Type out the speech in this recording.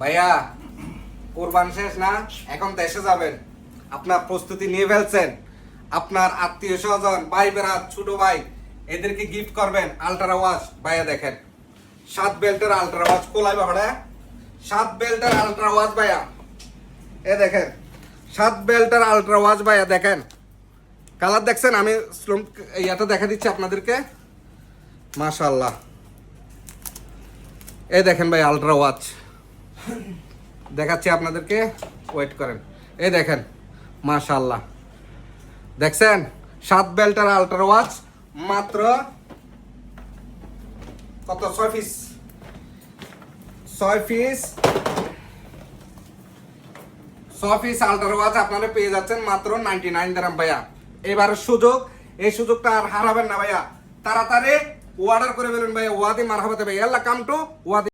ভাইয়া কোরবান শেষ না, এখন দেশে যাবেন, আপনার প্রস্তুতি নিয়ে ফেলছেন, আপনার আত্মীয় স্বজন ভাই বেড়াত ছোট ভাই এদেরকে গিফট করবেন আল্ট্রা ওয়াচ। ভাইয়া দেখেন 7 বেল্টের আল্ট্রা ওয়াচ কোলাই বাড়া, 7 বেল্টের আল্ট্রা ওয়াচ ভাইয়া, এ দেখেন 7 বেল্টের আল্ট্রা ওয়াচ ভাইয়া দেখেন। কালার দেখছেন, আমি ইয়াটা দেখা দিচ্ছি আপনাদেরকে, মাশাআল্লাহ। এই দেখেন ভাই আল্ট্রা ওয়াচ দেখাচ্ছি আপনাদেরকে, ওয়েট করেন। এই দেখেন মাশাআল্লাহ, দেখছেন 7 বেল্টের আল্ট্রা ওয়াচ মাত্র কত, 6 পিস 6 পিস আল্ট্রা ওয়াচ আপনারা পেয়ে যাচ্ছেন মাত্র 99 দিরহাম ভাইয়া। এবারের সুযোগ, এই সুযোগটা আর হারাবেন না ভাইয়া, তাড়াতাড়ি অর্ডার করে ফেলুন ভাইয়া। ওয়াদি মারহাবাতে ভাইয়া, আল্লাহ কাম টু ওয়াদি।